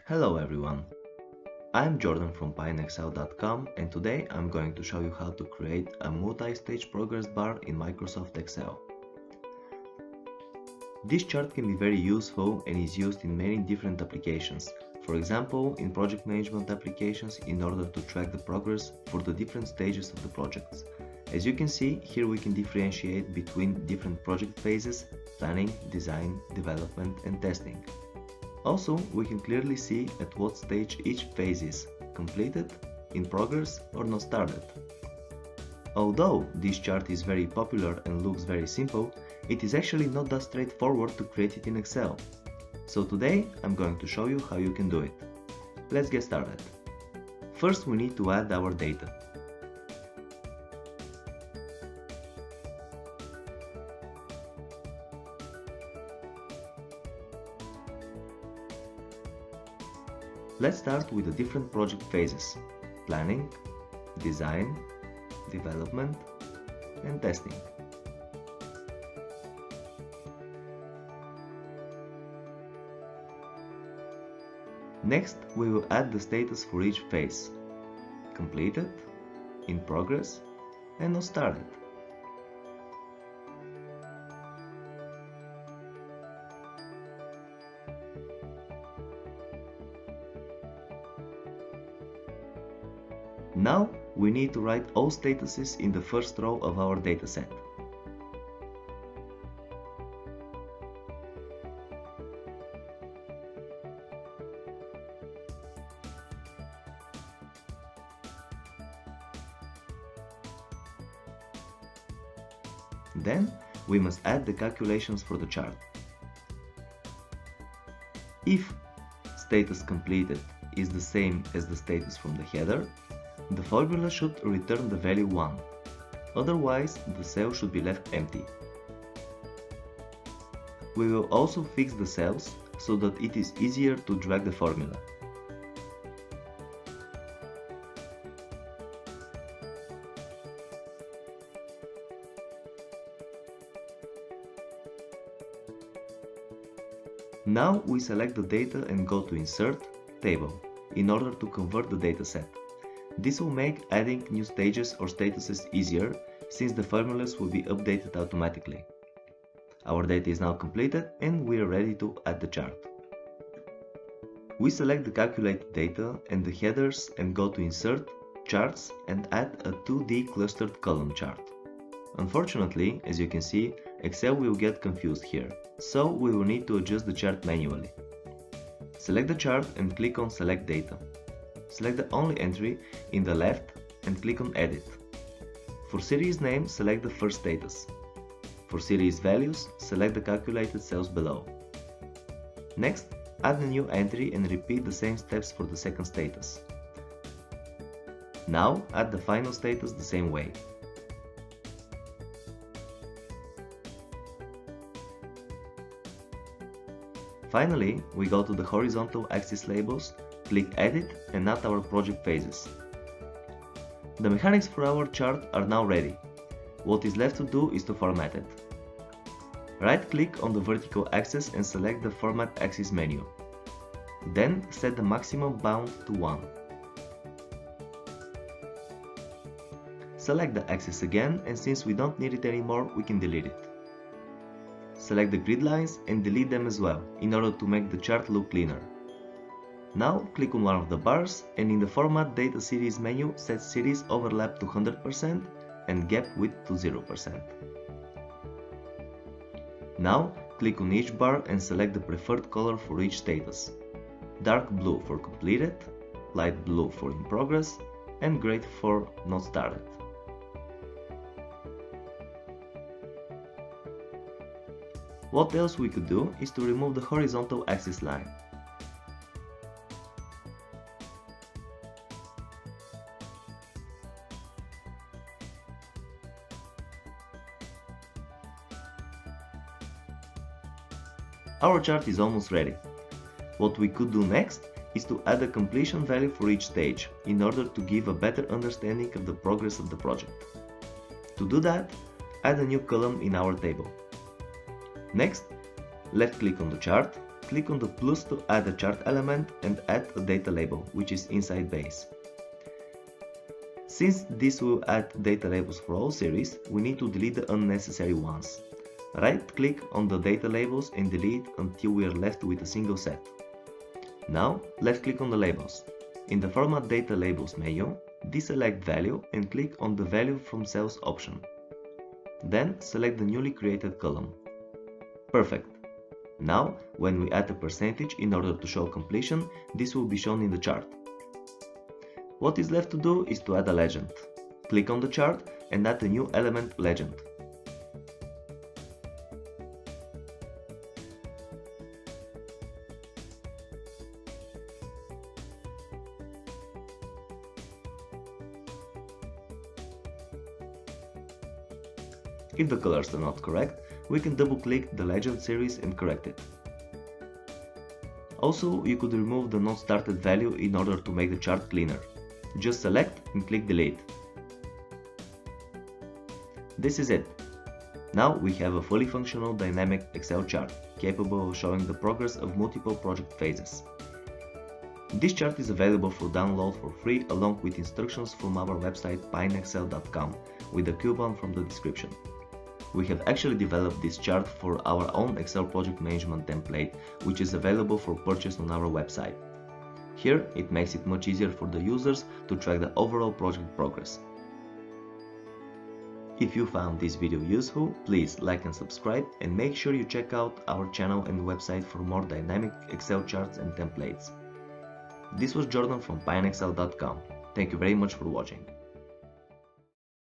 Hello everyone, I'm Jordan from PineExcel.com and today I'm going to show you how to create a multi-stage progress bar in Microsoft Excel. This chart can be very useful and is used in many different applications, for example in project management applications in order to track the progress for the different stages of the projects. As you can see, here we can differentiate between different project phases: planning, design, development and testing. Also, we can clearly see at what stage each phase is: completed, in progress or not started. Although this chart is very popular and looks very simple, it is actually not that straightforward to create it in Excel. So today I'm going to show you how you can do it. Let's get started. First we need to add our data. Let's start with the different project phases: planning, design, development and testing. Next, we will add the status for each phase: completed, in progress and not started. Now we need to write all statuses in the first row of our dataset. Then we must add the calculations for the chart. If status completed is the same as the status from the header, the formula should return the value 1, otherwise the cell should be left empty. We will also fix the cells so that it is easier to drag the formula. Now we select the data and go to Insert, Table, in order to convert the dataset. This will make adding new stages or statuses easier, since the formulas will be updated automatically. Our data is now completed and we are ready to add the chart. We select the calculated data and the headers and go to Insert, Charts and add a 2D clustered column chart. Unfortunately, as you can see, Excel will get confused here, so we will need to adjust the chart manually. Select the chart and click on Select Data. Select the only entry in the left and click on Edit. For series name, select the first status. For series values, select the calculated cells below. Next, add a new entry and repeat the same steps for the second status. Now, add the final status the same way. Finally, we go to the horizontal axis labels, click Edit and add our project phases. The mechanics for our chart are now ready. What is left to do is to format it. Right-click on the vertical axis and select the Format Axis menu. Then set the maximum bound to 1. Select the axis again, and since we don't need it anymore, we can delete it. Select the grid lines and delete them as well, in order to make the chart look cleaner. Now click on one of the bars and in the Format Data Series menu set Series Overlap to 100% and Gap Width to 0%. Now click on each bar and select the preferred color for each status: dark blue for completed, light blue for in progress and gray for not started. What else we could do is to remove the horizontal axis line. Our chart is almost ready. What we could do next is to add a completion value for each stage in order to give a better understanding of the progress of the project. To do that, add a new column in our table. Next, left-click on the chart, click on the plus to add a chart element and add a data label, which is inside base. Since this will add data labels for all series, we need to delete the unnecessary ones. Right-click on the data labels and delete until we are left with a single set. Now, left-click on the labels. In the Format Data Labels menu, deselect Value and click on the Value from Cells option. Then select the newly created column. Perfect. Now, when we add a percentage in order to show completion, this will be shown in the chart. What is left to do is to add a legend. Click on the chart and add a new element legend. If the colors are not correct, we can double-click the legend series and correct it. Also, you could remove the not started value in order to make the chart cleaner. Just select and click delete. This is it. Now we have a fully functional dynamic Excel chart, capable of showing the progress of multiple project phases. This chart is available for download for free along with instructions from our website pineexcel.com with a coupon from the description. We have actually developed this chart for our own Excel project management template, which is available for purchase on our website. Here, it makes it much easier for the users to track the overall project progress. If you found this video useful, please like and subscribe, and make sure you check out our channel and website for more dynamic Excel charts and templates. This was Jordan from pineexcel.com. Thank you very much for watching.